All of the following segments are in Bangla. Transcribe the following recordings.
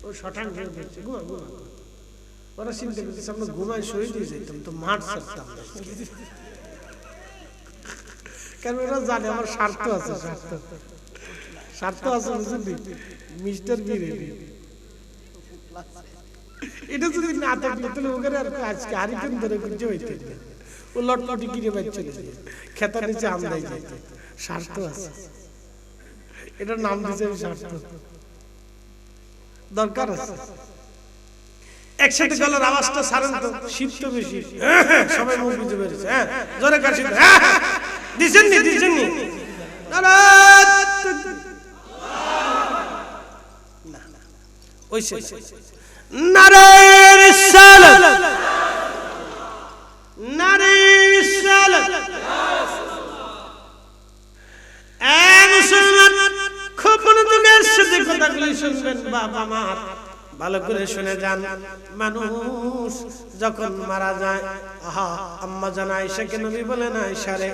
ও শটাং হয়ে পড়ছে, ঘুমা ঘুমা। ওরা চিন্তা করতেছে আমরা ঘুমায় শহীদ হয়ে যাইতাম তো মাঠ ছাড়তাম না। কারণ ওরা জানে আমার স্বার্থ আছে, স্বার্থ আছে বুঝলি মিস্টার বিরিয়ানি। এটা যদি না থাকলে তাহলে ওখানে আর আজকে আরিফেন ধরে খুঁজে হইতে ও লটলটি কিনে বাচ্চা খেতার নিচে আমদাই যাইতে। স্বার্থ আছে, এটার নাম দিয়েছে স্বার্থ। দরকার আছে একসাথে গলার আওয়াজটা ছাড়েন তো, শীত তো বেশি, সবাই মুখ বুঝে বেরিয়েছে। হ্যাঁ জোরে কাশি দিছেন নি দিছেন নি ওই নারায়ণ রিসালাত, নারায়ণ রিসালাত। মুসলমান খুব মনোযোগের সাথে কথাগুলি শুনবেন বাবা মা, ভালো করে শুনে যান। মানুষ যখন মারা যায়, আহা আম্মা জান আয়েশাকে নবী বলেন, আয়েশা রে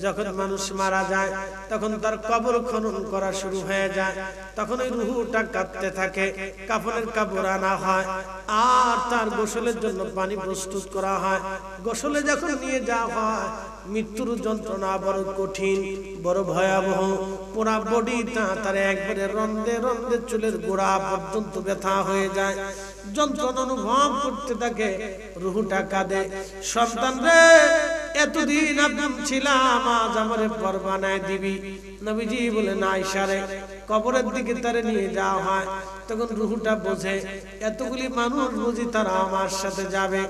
যখন মানুষ মারা যায় তখন তার কবর খনন করা শুরু হয়ে যায়, তখন ওই রূহটা কাঁপতে থাকে, কাফনের কাপড় আনা হয় আর তার গোসলের জন্য পানি প্রস্তুত করা হয়। গোসলে যখন নিয়ে যাওয়া হয়, মৃত্যুর যন্ত্রণা বড় কঠিন, বড় ভয়াবহ। পুরা বডিটা তার একবারে রন্ধে রন্ধে চুলের গোড়া পর্যন্ত ব্যথা হয়ে যায়, যন্ত্রণা অনুভব করতে থাকে। রুহুটা কাঁদে, সন্তান রে এতদিন আপন ছিলাম, আজ আমারে পর বানায় দিবি। নবীজি বলেন, আয়েশা রে কবরের দিকে তারে নিয়ে যাওয়া হয়, তখন রুহুটা বোঝে এতগুলি মানুষ বুঝি তারা আমার সাথে যাবে।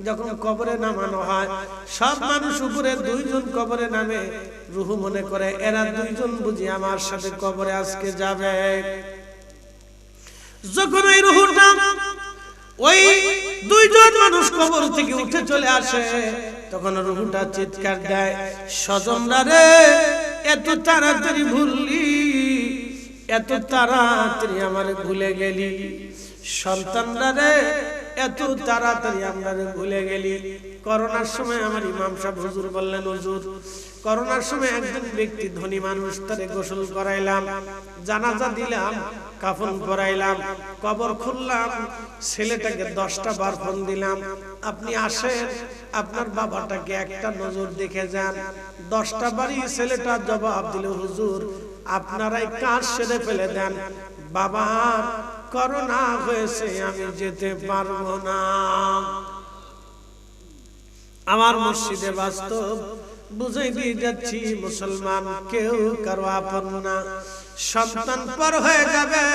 যখন কবরে নামানো হয়, সব মানুষ উপরে, দুইজন কবরে নামে। রুহু মনে করে এরা দুইজন বুঝি আমার সাথে কবরে আজকে যাবে। যখন ওই রুহুটা ওই দুইজন মানুষ কবর থেকে উঠে চলে আসে, তখন রুহুটা চিৎকার দেয়, স্বজনরা রে এত তাড়াতাড়ি ভুললি, এত তাড়াতাড়ি আমারে ভুলে গেলি। সন্তানরা রে এত তাড়াতাড়ি আমারে ভুলে গেলি। করোনার সময় আমার ইমাম সাহেব হুজুর বললেন, হুজুর করোনার সময় একজন ব্যক্তি ধনী মানুষ, তারে গোসল করাইলাম, জানাজা দিলাম, কাফন পরাইলাম, কবর খুললাম, ছেলেটাকে 10টা বার ফোন দিলাম, আপনি আসেন আপনার বাবাটাকে একটা নজর দেখে যান। 10টা বারই ছেলেটা জবাব দিল, হুজুর আপনারাই কাজ সেরে ফেলে দেন, বাবার করোনা হয়েছে, আমি যেতে পারবো না। আমার মসজিদে বাস্তব বুঝাই দিয়ে যাচ্ছি, মুসলমান কেউ কারো আপন না। সন্তান পর হয়ে যাবে,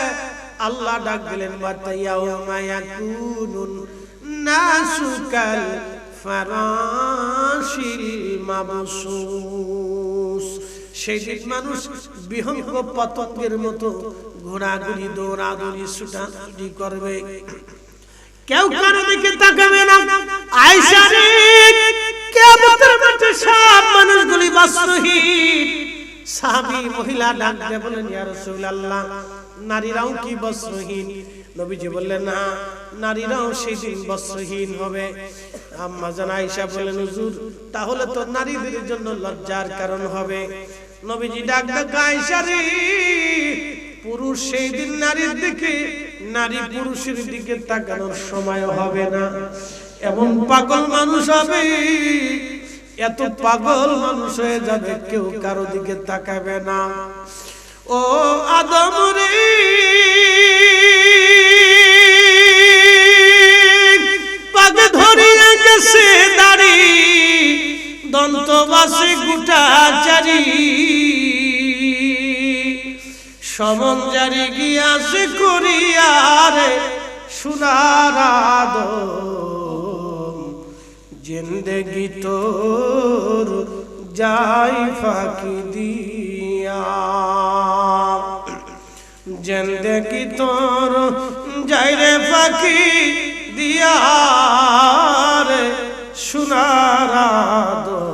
আল্লাহ ডাক দিলেন, ওয়াতায়াউমা ইয়াকুনুন নাসু কাল ফারাশিল মাবসুস। সেই দিন মানুষ বিহঙ্গ পতঙ্গের মতো ঘোরাঘুরি, দৌড়াদৌড়ি, ছুটাছুটি করবে, কেউ কারো দিকে তাকাবে না। আয়েশা রে কিয়ামতের মাঠে সব মানুষগুলি বস্ত্রহীন। সাহাবী মহিলা ডাক দিয়ে বলেন, ইয়া রাসূলুল্লাহ নারীরাও কি বস্ত্রহীন? নবীজি বললেন, না নারীরাও সেই দিন বস্ত্রহীন হবে। আম্মা জান আয়েশা বলেন, হুজুর তাহলে তো নারীদের জন্য লজ্জার কারণ হবে। নবীজি ডাক দিয়ে, আয়েশা রে পুরুষ সেই দিন নারীর দিকে, নারী পুরুষের দিকে তাকানোর সময় হবে না। এমন পাগল মানুষ হবে, এত পাগল মানুষ হয়ে যাবে, কেউ কারো দিকে তাকাবে না। ও আদম রে পাগে ধরিয়া গেছে দাড়ি, দন্তবাসে গোটা চারি, সমন জারি গিয়াছে করিয়ারে সোনার আদম, জিন্দেগি তোর যাই ফাঁকি দিয়া, জিন্দেগি তোর যাই রে ফাঁকি দিয়া রে সোনার আদম,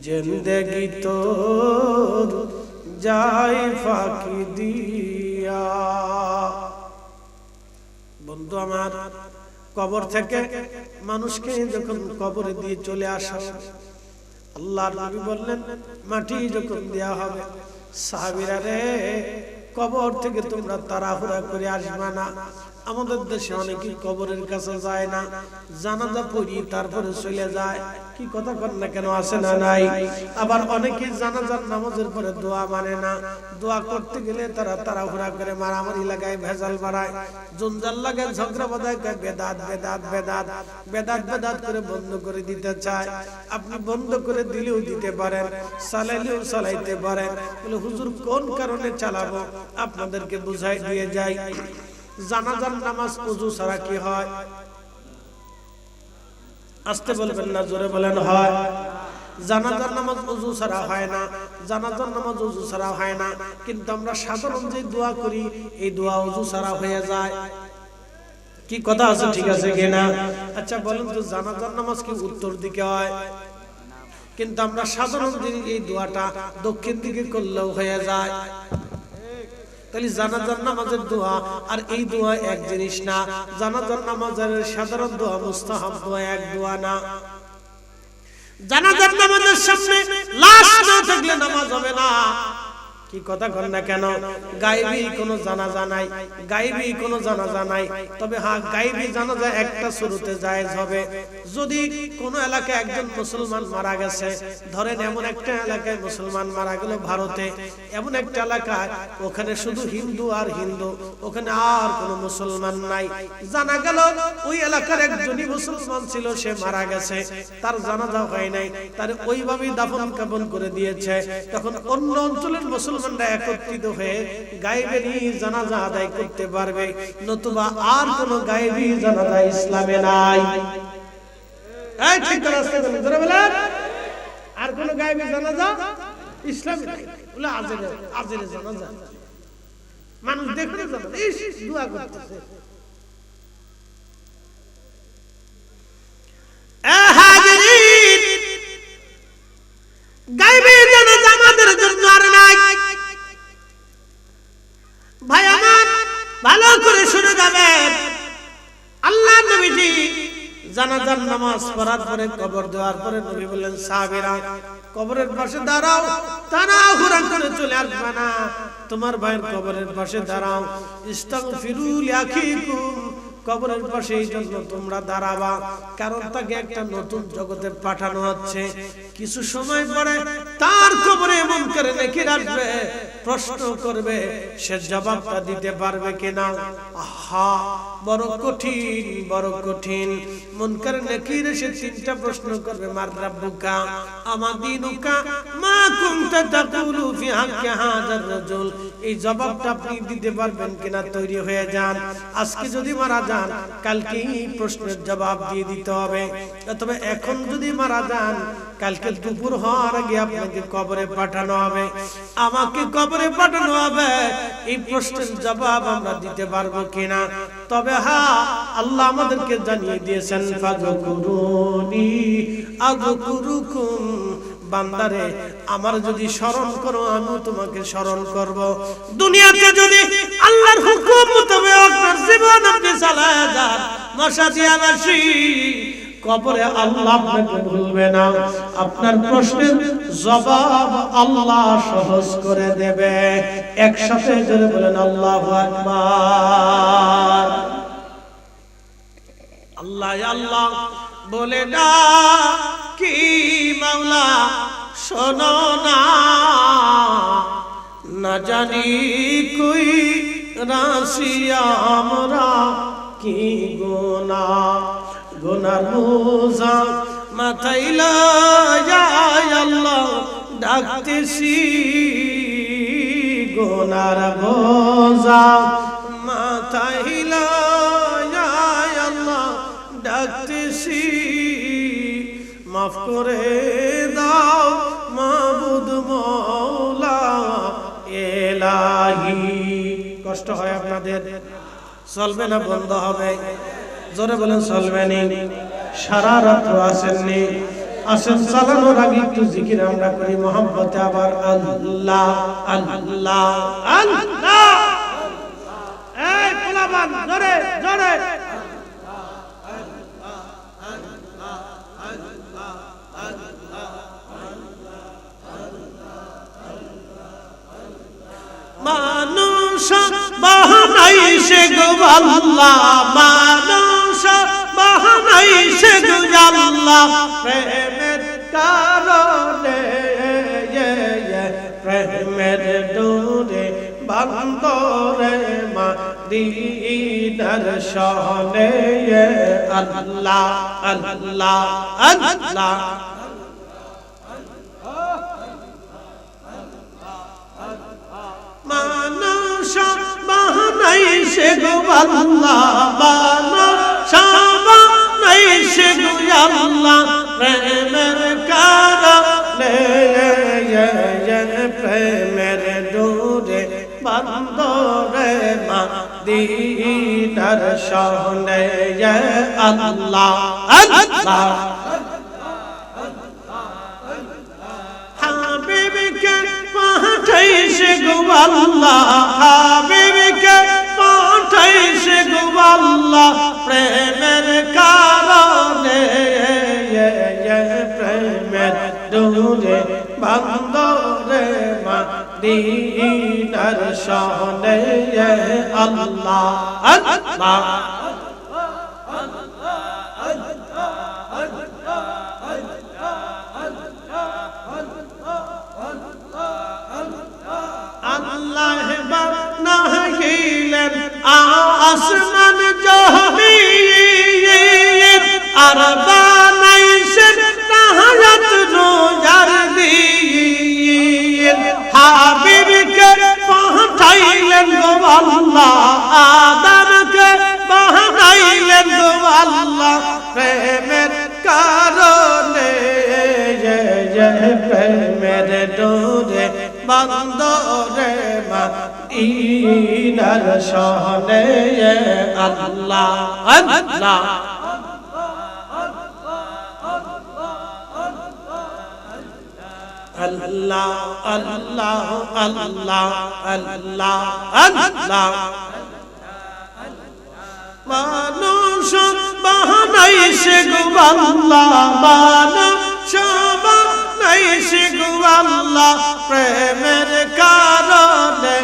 জিন্দেগি তোর যাই ফাঁকি দিয়া। বন্ধু আমার, কবর থেকে মানুষকে যখন কবরে দিয়ে চলে আসা, আল্লাহর নবী বললেন মাটি যখন দেয়া হবে, সাহাবীরা রে কবর থেকে তোমরা তাড়াহুড়া করে আসবে না। আমাদের দেশে অনেকেই কবরের কাছে যায় না, জানাজা পড়ি তারপরে চলে যায়। কি কথা কর না কেন, আছে না নাই? আবার অনেকেই জানাজার নামাজের পরে দোয়া মানে না, দোয়া করতে গেলে তারা তাড়াহুড়া করে মারামারি লাগায়, ভেজাল বাড়ায়, জঞ্জাল লাগায়, ঝগড়া বাঁধায়, বেদাত বেদাত বেদাত বেদাত বেদাত করে বন্ধ করে দিতে চায়। আপনি বন্ধ করে দিলেও দিতে পারেন, চালাইলেও চালাইতে পারেন। বলে হুজুর কোন কারণে চালাবো, আপনাদেরকে বুঝাই দিয়ে যাই। জানাজার নামাজ ওযু ছাড়া কি হয়? আস্তে বলবেন না, জোরে বলেন হয়। জানাজার নামাজ ওযু ছাড়া হয় না, জানাজার নামাজ ওযু ছাড়া হয় না। কিন্তু আমরা সাধারণ যে দোয়া করি, এই দোয়া ওযু ছাড়া হয়ে যায়। কি কথা আছে, ঠিক আছে কিনা? আচ্ছা বলেন তো, জানাজার নামাজ কি উত্তর দিকে হয়? কিন্তু আমরা সাধারণ এই দোয়াটা দক্ষিণ দিকে করলেও হয়ে যায়। তাহলে জানাজার নামাজের দোয়া আর এই দোয়া এক জিনিস না। জানাজার নামাজের সাধারণ দোয়া, মুস্তাহাব দোয়া এক দোয়া না। জানাজার নামাজের সামনে লাশ না থাকলে নামাজ হবে না। কি কথা কর না কেন? গায়েবী কোনো জানাজা নাই, গায়েবী কোনো জানাজা নাই। তবে হ্যাঁ, গায়েবী জানাজা একটা শুরুতে জায়েজ হবে। যদি কোন এলাকায় একজন মুসলমান মারা গেছে, ধরেন এমন একটা এলাকায় মুসলমান মারা গেল ভারতে, এমন একটা এলাকায় ওখানে শুধু হিন্দু আর হিন্দু, ওখানে আর কোনো মুসলমান নাই। জানা গেল ওই এলাকার একজনই মুসলমান ছিল, সে মারা গেছে, তার জানাজা হয় নাই, তার ওইভাবেই দাফন কাফন করে দিয়েছে। তখন অন্য অঞ্চলের মুসলমানরা একত্রিত হয়ে গায়েবী জানাজা আদায় করতে পারবে, নতুবা আর কোনো গায়েবী জানাজা ইসলামে নাই। এই ঠিক রাস্তা বলেন, জোরে বলেন। আর কোনো গায়েবী জানাজা ইসলামে নাই। বলে আজের আজের জানাজা, মানুষ দেখলে জানাজা, ইস দোয়া করতেছে। গায়েবী জানাজা আমাদের জন্য আর নাই। ভাই আমার ভালো করে শুনে যাবেন, আল্লাহর নবীজি জানাজার নামাজ পড়ার পরে কবর দেওয়ার পরে নবী বললেন, সাহাবীরা কবরের পাশে দাঁড়াও, তাড়াহুড়া করে চলে আসবে না, তোমার ভাইয়ের কবরের পাশে দাঁড়াও। ইস্তাগফিরু লিআখিকুম, কবরের পাশে এই জন্য তোমরা দাঁড়াবা, কারণ তাকে একটা নতুন জগতে পাঠানো হচ্ছে। কিছু সময় পরে তার কবরে মুনকার নাকির আসবে, প্রশ্ন করবে, সে জবাবটা দিতে পারবে কিনা? আহা, বড় কঠিন, বড় কঠিন। মুনকার নাকির এসে তিনটা প্রশ্ন করবে, মার রাব্বুকা, আমা দীনুকা, মা কুনতা তাকুলু ফি হাক্কি হাযার রাজুল। এই জবাবটা আপনি দিতে পারবেন কিনা তৈরি হয়ে যান। আজকে যদি মারা যান, কালকে এই প্রশ্নের জবাব দিয়ে দিতে হবে। তবে এখন যদি মারা যান, কালকে দুপুর হওয়ার আগে আপনাকে কবরে পাঠানো হবে, আমাকে কবরে পাঠানো হবে। এই প্রশ্নের জবাব আমরা দিতে পারবো কিনা? তবে হ্যাঁ, আল্লাহ আমাদেরকে জানিয়ে দিয়েছেন, ফাযকুরুনি আযকুরুকুম, বান্দারে আমার যদি স্মরণ করো, আমি তোমাকে স্মরণ করব। দুনিয়াতে যদি আল্লাহর হুকুম মোতাবেক আপনার জীবন আপনি চালায়া যান, মশাদিয়াবাসী, কবরে আল্লাহ আপনাকে ভুলবে না। আপনার প্রশ্নের জবাব আল্লাহ সহজ করে দেবে। একসাথে জোরে বলেন আল্লাহু আকবার। আল্লাহ আল্লাহ বলে না কি মাওলা, শোনো না, না জানি কই রাশিয়া আমরা কি গুনাহ, গুনার বোঝা মাথায় লইয়া আল্লাহ ডাকতেছি, গুনার বোঝা মাথায় লইয়া আল্লাহ ডাকতেছি, মাফ করে দাও মাবুদ মওলা ইলাহি। কষ্ট হয় আপনাদের? চলবে না বন্ধ হবে? জোরে বলেন চলবে নি? সারা রাত্র আসেননি, আসেন চালানোর আগে একটু জিকির আমরা করি মহব্বতে। আবার আল্লাহ আল্লাহ আল্লাহ, এই পোলাপান জোরে জোরে মানুষ বানাইছে গো আল্লাহ, মানুষ বানাইছে গো আল্লাহ, প্রেমের কারণে প্রেমের ডোরে বান্দরে মদিনার শহরে আল্লাহ আল্লাহ আল্লাহ। মানুষ বানাইছে গো আল্লাহ, মানুষ বানাইছে গো আল্লাহ, প্রেমের কারণে প্রেমের ডোরে বান্দরে মদিনার শহরে আল্লাহ আল্লাহ। হাবিবকে পাঠাইছে গো আল্লাহ, হাবিবকে পাঠাইছে গো আল্লাহ, প্রেমের কারণে প্রেমের ডোরে বান্দরে মদিনার শহরে আল্লাহ আল্লাহ। আল্লাহ বানাইলেন আসমান জমিন, আর বানাইছেন তাহাত রোজার দিন। হাবিবকে পাঠাইলেন গো আল্লাহ, আদমকে বানাইলেন গো আল্লাহ, প্রেমের কারণে প্রেমের ডোরে বান্দরে মদিনার শহরে আল্লাহ আল্লাহ। আল্লাহ আল্লাহ আল্লাহ আল্লাহ আল্লাহ। মানুষ বানাইছে গো আল্লাহ, মানুষ বানাইছে গো আল্লাহ, প্রেমের কারণে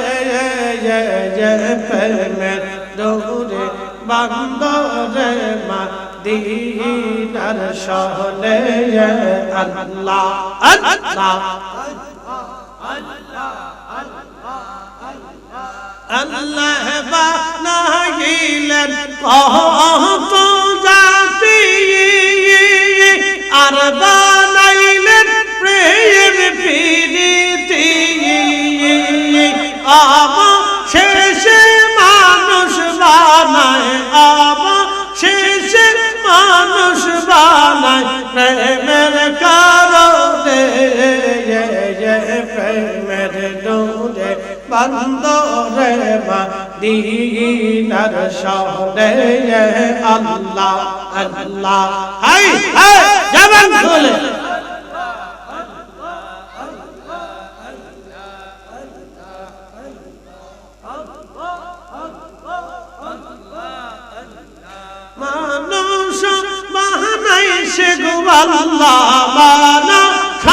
প্রেমের ডোরে বান্দরে মদিনার শহরে আল্লাহ আল্লাহ। আল্লাহ বানাইলেন কত জাতি, আর বানাইলেন প্রেম প্রীতি, শেষে মানুষ বানায়, শেষে মানুষ বানায়, প্রেমের কারণে প্রেমের ডোরে বান্দরে মদিনার শহরে আল্লাহ আল্লাহ। হাই হাই জবান খুলে মানুষ বানাইছে গো আল্লাহ, মানুষ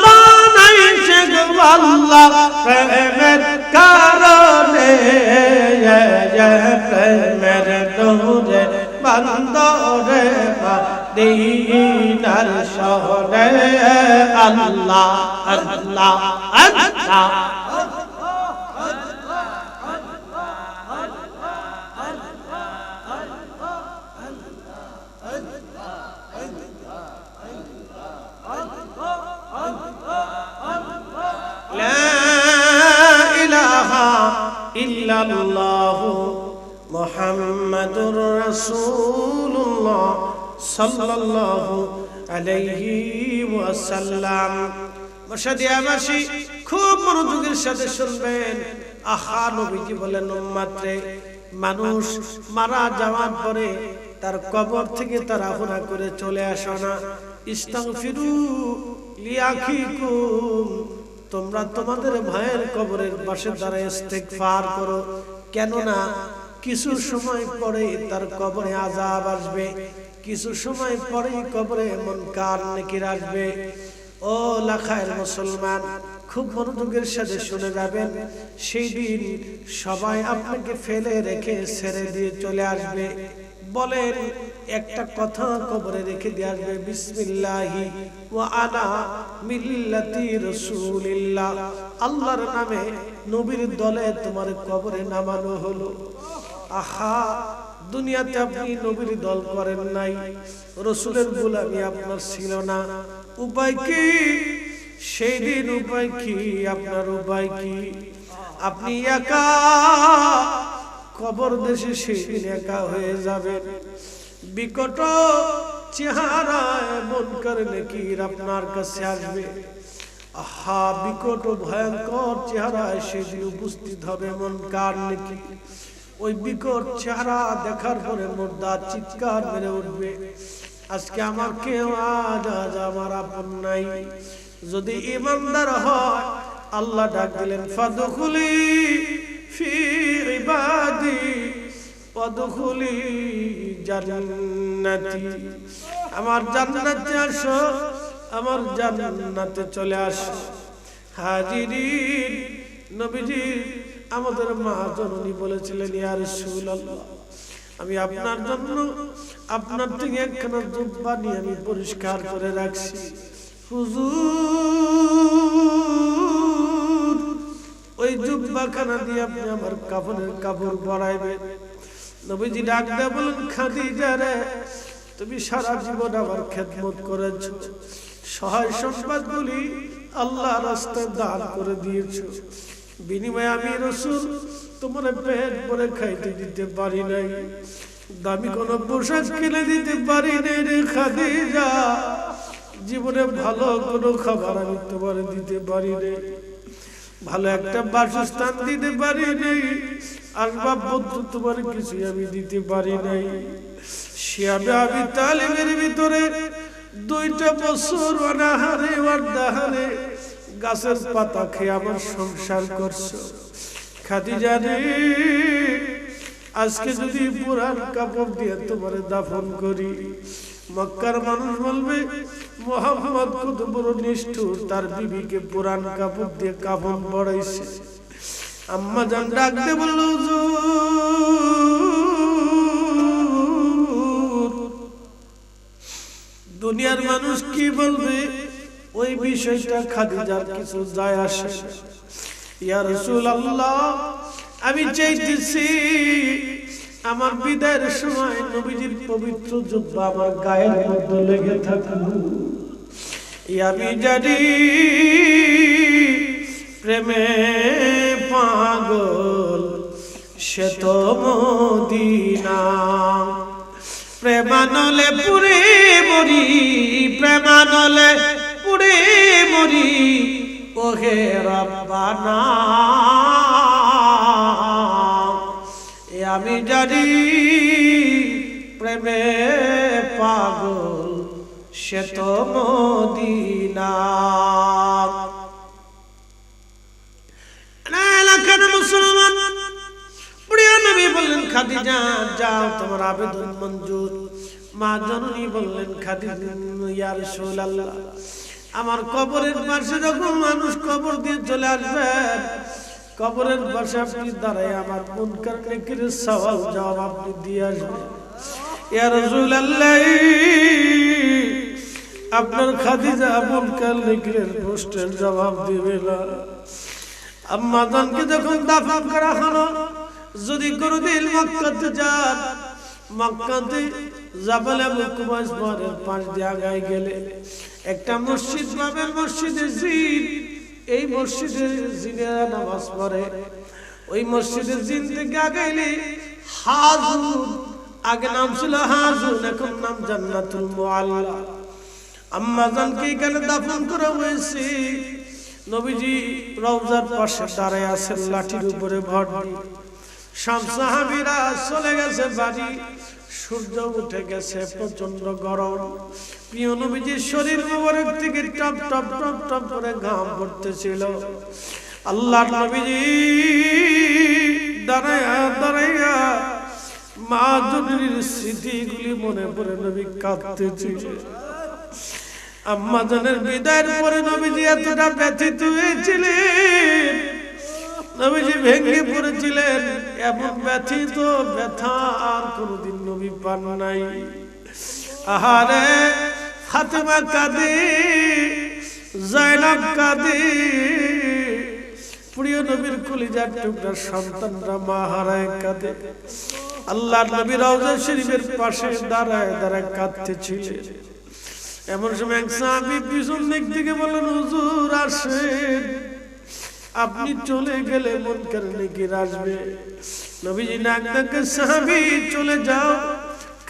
বানাইছে গো আল্লাহ, প্রেমের কারণে প্রেমের ডোরে বান্দরে মদিনার শহরে আল্লাহ আল্লাহ আল্লাহ। ইল্লাল্লাহু মুহাম্মাদুর রাসূলুল্লাহ সাল্লাল্লাহু আলাইহি ওয়াসাল্লাম। মশাদিয়াবাসী খুব মনোযোগের সাথে শুনবেন। আহা নবীজি বলেন, উম্মতরে মানুষ মারা যাওয়ার পরে তার কবর থেকে তাড়াহুড়া করে চলে আসো না। ইস্তাগফিরু লিআখিকুম, তোমরা তোমাদের ভাইয়ের কবরের পাশে দাঁড়িয়ে ইস্তেগফার করো, কেননা কিছু সময় পরে তার কবরে আযাব আসবে, কিছু সময় পরেই কবরে মুনকার নাকির আসবে। ও লাখায়ের মুসলমান, খুব মনোযোগের সাথে শুনে যাবেন। সেই দিন সবাই আপনাকে ফেলে রেখে ছেড়ে দিয়ে চলে আসবে। বলেন একটা কথা কবরে রেখে দিয়ে আসবে, বিসমিল্লাহি ওয়া আলা মিল্লাতি রাসূলিল্লাহ, আল্লাহর নামে নবীর দলে তোমার কবরে নামানো হলো। আহা, দুনিয়াতে আপনি নবীর দল করেন নাই, রাসূলের গোলামি আপনার ছিল না, উপায় কি? সেই দিন উপায় কি? আপনার উপায় কি? আপনি একা কবর দেশে সেই দিন একা হয়ে যাবেন। বিকট চেহারায় মুনকার নাকির আপনার কাছে আসবে। আহা, বিকট ভয়ঙ্কর চেহারায় সেদিন উপস্থিত হবে মুনকার নাকির। ওই বিকট চেহারা দেখার পরে মুর্দার চিৎকার মেরে উঠবে, আজকে আমার কেউ আজ আমার আপন নাই। যদি ইমানদার হয় আল্লাহ ডাক দিলেন, ফাদখুলি ফি ইবাদি ওয়াদখুলি জান্নাতি, আমার জান্নাতে আসো, আমার জান্নাতে চলে আসো। হাজিরিন, নবীজি আমাদের মা জননী বলেছিলেন, ইয়া রাসূলুল্লাহ, আমি আপনার জন্য আপনার থেকে একখানা জুব্বা নিয়ে আমি পরিষ্কার করে রাখছি। হুজুর, ওই জুব্বাখানা দিয়ে আপনি আমার কাফনের কাপড় পরাইবেন। নবীজি ডাক দিয়ে বলেন, খাদিজা রে, তুমি সারা জীবন আমার খেদমত করেছো, সহায় সম্পদগুলি আল্লাহ রাস্তায় দান করে দিয়েছো, বিনিময়ে আমি রাসূল তোমার পেট ভরে খাইতে দিতে পারি নাই, দামি কোনো পোশাক কিনে দিতে পারি নাই রে খাদিজা, জীবনে ভালো কোনো খাবার আমি তোমার দিতে পারি নাই, ভালো একটা বাসস্থান দিতে পারি নাই, আসবাব পত্র তোমার কিছু আমি দিতে পারি নাই। শিয়াবে আবি তালিবের ভিতরে 2টা বছর অনাহারে ওয়াদাহারে গাছের পাতা খেয়ে আমার সংসার করছো। খাদিজা রে, আজকে যদি পুরান কাপড় দিয়ে তোমার দাফন করি, মক্কার মানুষ বলবে মুহাম্মদ কত বড় নিষ্ঠুর, তার বিবিকে পুরান কাপড় দিয়ে কাফন পরাইছে। আম্মা জান ডাক দিয়ে বলল, দুনিয়ার মানুষ কি বলবে ওই বিষয়টা খাদিজার কিছু যায় আসে না। ইয়া রাসূলুল্লাহ, আমি চাইতেছি আমার বিদায়ের সময় নবীজির পবিত্র জুব্বা আমার গায়ের মধ্যে লেগে থাকুক। আমি জানি প্রেমে পাগল সে তো মদিনা, প্রেমানলে পুরে মরি, প্রেমানলে পুরে মরি, ওহে রব্বানা। আমি জানি প্রেমে পাগল সে তো মদিনা। এলাকার মুসলমান প্রিয় নবী বললেন, খাদিজা যাও, তোমার আবেদন মঞ্জুর। মা জননী বললেন, খাদিজা ইয়া রাসূলুল্লাহ, আমার কবরের পাশে যখন মানুষ কবর দিয়ে চলে আসবেন, কবরের পাশে আপনি দাঁড়ায় আমার মুনকার নাকিরের সওয়াল জবাব আপনি দিয়ে আসবেন। ইয়া রাসূলুল্লাহ, আপনার খাদিজা মুনকার নাকিরের প্রশ্নের জবাব দিবে না। আম্মা জানকে যখন দাফন করা হলো, যদি কোনদিন মক্কাতে যান, মক্কাতে জাবাল আবু কুবাইস পাহাড়ের পাশ দিয়ে আগায় গেলে একটা মসজিদ পাবেন, মসজিদে জিন। এই মসজিদে জিনেরা নামাজ পড়ে। ওই মসজিদের জিন থেকে আগাইলে হাজুন, আগে নাম ছিল হাজুন, এখন নাম জান্নাতুল মুআল্লা। আম্মা জানকে এখানে দাফন করা হয়েছে। নবীজি রওজার পাশে দাঁড়ায় আছেন, লাঠির উপরে ভর দিয়ে। সব সাহাবীরা চলে গেছে বাড়ি, সূর্য উঠে গেছে, প্রচন্ড গরম। প্রিয় নবীজির শরীর মোবারক থেকে টপ টপ টপ টপ করে ঘাম পড়তেছিল। আল্লাহর নবীজি দাঁড়ায়া দাঁড়াইয়া মা জননীর স্মৃতিগুলি মনে পড়ে নবী কাঁদতেছিলেন। আম্মা জানের বিদায়ের পরে নবীজি এতটা ব্যথিত হয়েছিলেন, নবীজি ভেঙে পড়েছিলেন। এমন ব্যথিত ব্যথা আর কোনদিন নবী পান নাই। আহারে ফাতেমা কাঁদে, যায়নাব কাঁদে, প্রিয় নবীর কলিজার টুকরা সন্তানরা মা হারায় কাঁদে। আল্লাহর নবী রওজা শরীফের পাশে দাঁড়ায় দাঁড়ায় কাঁদতেছিলেন। এমন সময় এক সাহাবী পিছন দিক থেকে বললেন, হুজুর আসেন, আপনি চলে গেলে মুনকার নাকির আসবে। নবীজি ডাক ডাকে, সাহাবী চলে যাও,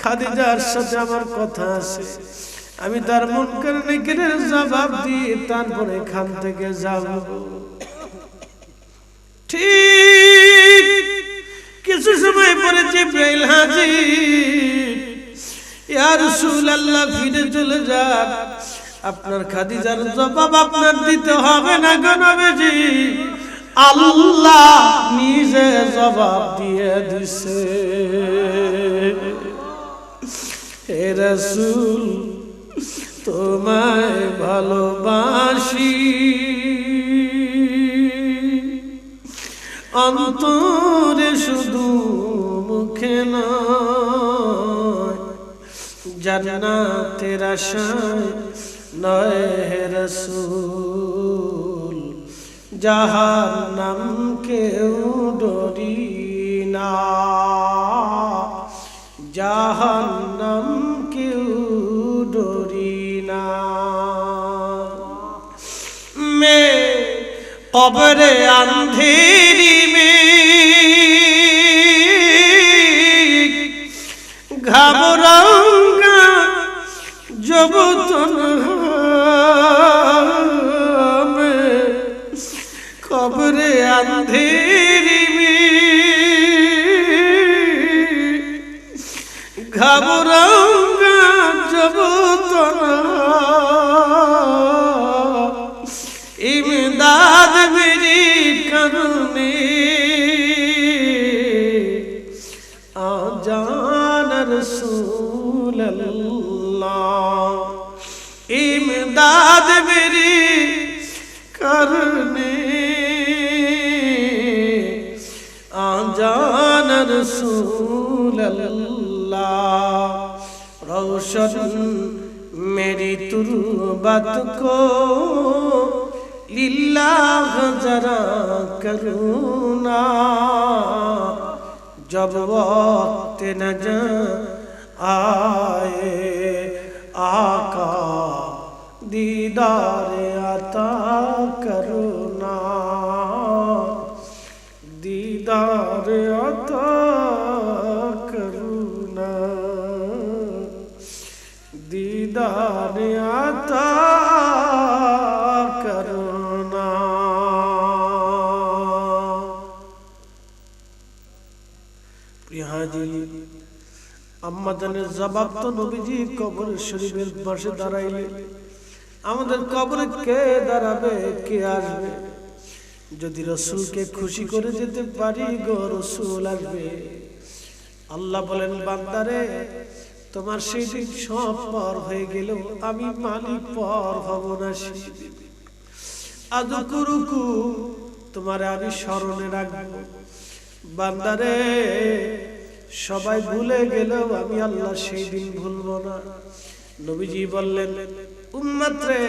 খাদিজার সাথে আমার কথা আছে, আমি তার মুনকার নাকিরের জবাব দিয়ে তারপরে এখান থেকে যাব। ঠিক কিছু সময় পরে জিবরাইল হাজির। ইয়া রাসূলুল্লাহ, ফিরে চলে যান, আপনার খাদিজার জবাব আপনার দিতে হবে না গো নবীজি, আল্লাহ নিজে জবাব দিয়ে দিছে। হে রাসূল, তোমায় ভালোবাসি, অন্তরে শুধু মুখে নয়, জান্নাতের আশায় নয় হে রাসূল, জাহান্নাম কেউ ডরি না, জাহান্নাম কেউ ডরি না। মে কবরে আন্ধেরি মে ঘাবরাউঙ্গা জব তনহা, কবরে আন্ধেরি মে ঘাবরাউঙ্গা জব তনহা, इमदाद मेरी करने आ जाना रसूल अल्लाह, इमदाद मेरी करने आ जाना रसूल अल्लाह, रोशन मेरी तुरबत को लिल्लाह जरा करुणा, जब वक्त नजर आए आका दीदार अता करुणा, दीदार अता करुणा, दीदार अता करुणा। আম্মা জানের জবাব তো নবীজি কবর শরীফের পাশে দাঁড়াইলে, আমাদের কবরে কে দাঁড়াবে, কে আসবে? যদি রাসূলকে খুশি করে যেতে পারি গো, রাসূল আসবে। আল্লাহ বলেন, বান্দারে তোমার সেই দিন সব পার হয়ে গেল, আমি মালিক পার হব না। আযকুরুকু, তোমার আমি স্মরণে রাখবো। বান্দারে সবাই ভুলে গেল, আমি আল্লাহ সেই দিন ভুলবো না। নবীজি বললেন, উম্মত রে,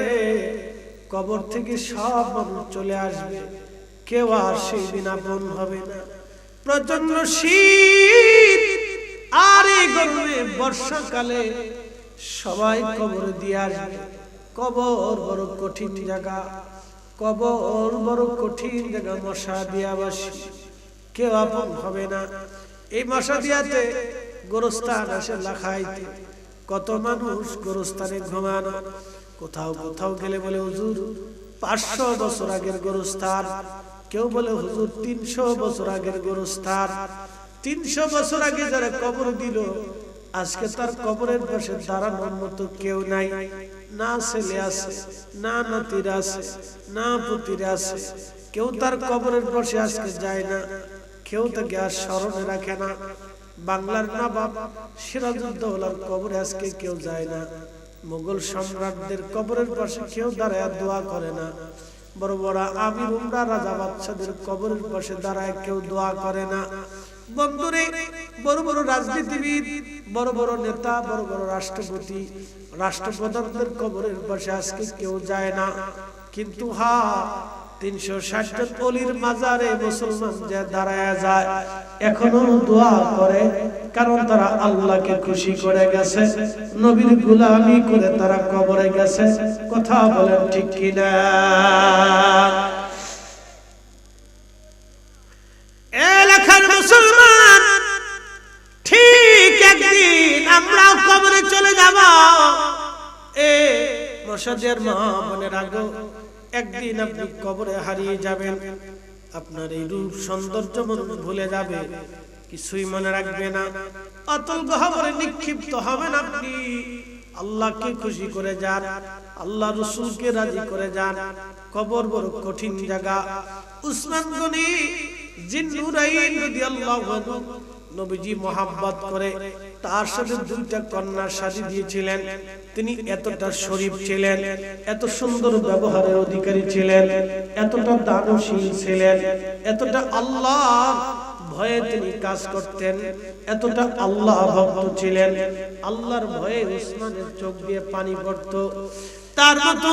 কবর থেকে সব মানুষ চলে আসবে, কেউ আর সেই দিন আপন হবে না। প্রচন্ড শীত আর এই গরমে বর্ষাকালে সবাই কবরে দিয়ে আসবে। কবর বড় কঠিন জায়গা, কবর বড় কঠিন জায়গা, মশা দিয়া বাসি, কেউ আপন হবে না। এই মশা দিয়াতে গোরস্থান আসে লাখাইতে, কত মানুষ গোরস্থানে ঘুমানো। কোথাও কোথাও গেলে বলে হুজুর 500 বছর আগের গোরস্থান, কেউ বলে হুজুর 300 বছর আগের গোরস্থান। 300 বছর আগে যারা কবর দিল, আজকে তার কবরের পাশে দাঁড়ানোর মতো কেউ নাই। না ছেলে আছে, না নাতিরা আছে, না পুতিরা আছে, কেউ তার কবরের পাশে আজকে যায় না, কেউ তাকে আর স্মরণে রাখে না। বাংলার নবাব সিরাজউদ্দৌলার কবরে আজকে কেউ যায় না। মুঘল সম্রাটদের কবরের পাশে কেউ দাঁড়ায় দোয়া করে না। বড় বড় আমির উমরা রাজা বাদশাদের কবরের পাশে দাঁড়ায় কেউ দোয়া করে না। বন্ধুরে, বড় বড় রাজনীতিবিদ, বড় বড় নেতা, বড় বড় রাষ্ট্রপতি, রাষ্ট্রপ্রধানদের কবরের পাশে আজকে কেউ যায় না। কিন্তু 360 জন ওলির মাজারে মুসলমান যে দাঁড়ায় যায়, এখনো দোয়া করে, কারণ তারা আল্লাহকে খুশি করে গেছে, নবীর গোলামি করে তারা কবরে গেছে। কথা বলেন ঠিক কিনা? এলাকার মুসলমান, ঠিক একদিন আমরা কবরে চলে যাব। মশাদের মা বোনের আগে একদিন আপনি কবরে হারিয়ে যাবেন। আপনার এই রূপ সৌন্দর্য ভুলে যাবে, কিছুই মনে রাখবে না। অতল গহ্বরে নিক্ষিপ্ত হবেন আপনি। আল্লাহকে খুশি করে যান, আল্লাহ রাসূলকে রাজি করে যান। কবর বড় কঠিন জায়গা। উসমান গনি জিন্নুরাইন রাদিয়াল্লাহু আনহু নবীজি মোহাব্বত করে তার সাথে 2টা কন্যা শাদী দিয়েছিলেন। তিনি এতটা শরীফ ছিলেন, এত সুন্দর ব্যবহারের অধিকারী ছিলেন, এতটা দানশীল ছিলেন, এতটা আল্লাহর ভয়ে তিনি কাজ করতেন, এতটা আল্লাহ ভক্ত ছিলেন। আল্লাহর ভয়ে উসমানের চোখ দিয়ে পানি পড়তো। তার মতো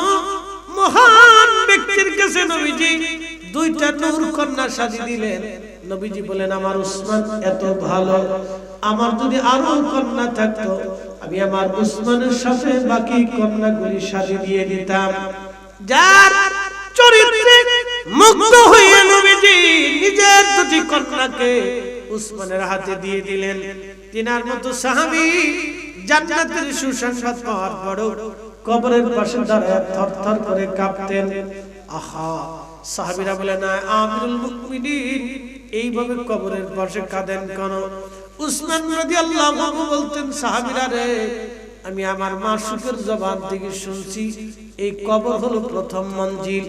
মহান ব্যক্তির কাছে নবীজি 2টা নূর কন্যা শাদী দিলেন। নবীজি বলেন, আমার উসমান এত ভালো, আমার যদি আরো কন্যা থাকতো আমি আমার উসমানের সাথে বাকি কন্যাগুলি শাদী দিয়ে দিতাম। যার চরিত্রে মুগ্ধ হয়ে নবীজি নিজের 2টি কন্যাকে উসমানের হাতে দিয়ে দিলেন। তিনার মতো সাহাবী জান্নাতের সুসংবাদ পাওয়ার পরও কবরের পাশে দাঁড়ায় থরথর করে কাঁপতেন। আহা, সাহাবীরা বলে, না আমিরুল মুমিনিন এইভাবে কবরের পাশে কাঁদেন কেন? উসমান রাদিয়াল্লাহু আনহু বলতেন, সাহাবীরা রে, আমি আমার মাসুকের জবান থেকে শুনছি এই কবর হলো প্রথম মঞ্জিল।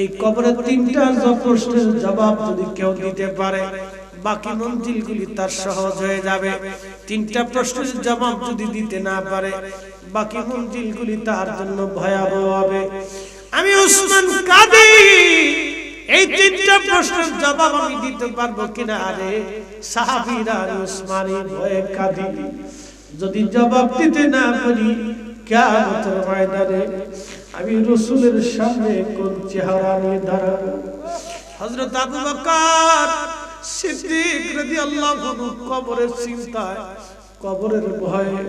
এই কবরের 3টা প্রশ্নের জবাব যদি কেউ দিতে পারে, বাকি মঞ্জিলগুলি তার সহজ হয়ে যাবে। 3টা প্রশ্নের জবাব যদি দিতে না পারে, বাকি মঞ্জিলগুলি তার জন্য ভয়াবহ হবে। আমি উসমান কাঁদি, এই 3টা প্রশ্নের জবাব আমি দিতে পারবো কিনা? আরে সাহাবীরা উসমানী ভয়ে কাঁদি, যদি জবাব দিতে না পারি কিয়ামতের ময়দানে আমি রাসূলের সামনে কোন চেহারা নিয়ে দাঁড়াবো? হযরত আবু বকর সিদ্দিক রাদিয়াল্লাহু আনহু কবরের চিন্তায়, কবরের ভয়ে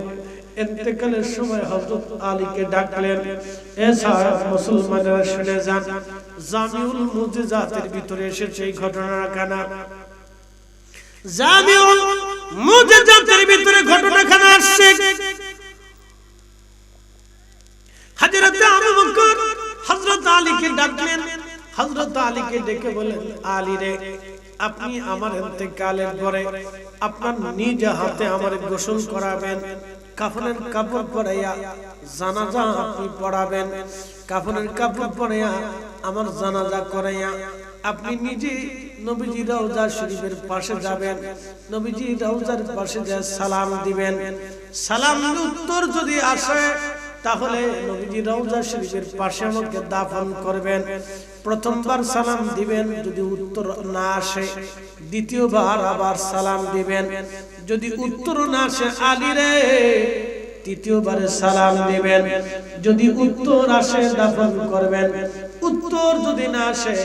ইন্তেকালের সময় হযরত আলীকে ডাকলেন। এ সাহাব মুসলমানরা শুনে যান, জামিউল মুজিজাতের ভিতরে এসেছে এই ঘটনাখানা। জামিউল মুজিজাতের ভিতরে ঘটনাখানা আসছে। হযরত আবু বকর হযরত আলীকে ডাকলেন। হযরত আলীকে ডেকে বলেন, আলী রে, আপনি আমার ইন্তেকালের পরে আপনার নিজ হাতে আমার গোসল করাবেন, কাফনের কাপড় পরাইয়া জানাজা আপনি পড়াবেন, কাফনের কাপড় পরাইয়া আমার জানাজা করাইয়া আপনি নিজে নবীজি রওজা শরীফের পাশে যাবেন, নবীজি রওজার পাশে যা সালাম দিবেন। সালামের উত্তর যদি আসে তাহলে নবীজি রওজা শরীফের পাশে আমাকে দাফন করবেন। প্রথমবার সালাম দিবেন, যদি উত্তর না আসে দ্বিতীয়বার আবার সালাম দিবেন। যদি উত্তর না আসে আলী রে, তৃতীয়বারে সালাম দিবেন। যদি উত্তর আসে দাফন করবেন। উত্তর যদি না আসে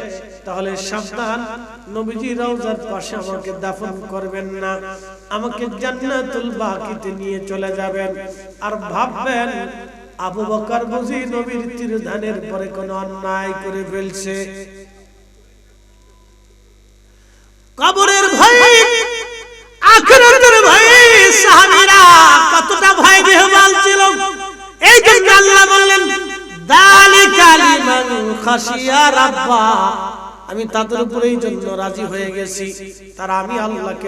তাহলে সাবধান, নবীজি রওজার পাশে আমাকে দাফন করবেন না, আমাকে জান্নাতুল বাকিতে নিয়ে চলে যাবেন। আর ভাববেন আবু বকর বুঝি নবীর তিরধানের পরে কোন অন্যায় করে ফেলছে। কবরের ভয়, আখিরাতের ভয় সাহাবীরা কতটা ভয় বেহাল ছিল। এই জন্য আল্লাহ বললেন, যালিকা লিমান খাশিয়া রাব্বা, আমি তাদের উপরে এই জন্য রাজি হয়ে গেছি, তারা আমি আল্লাহকে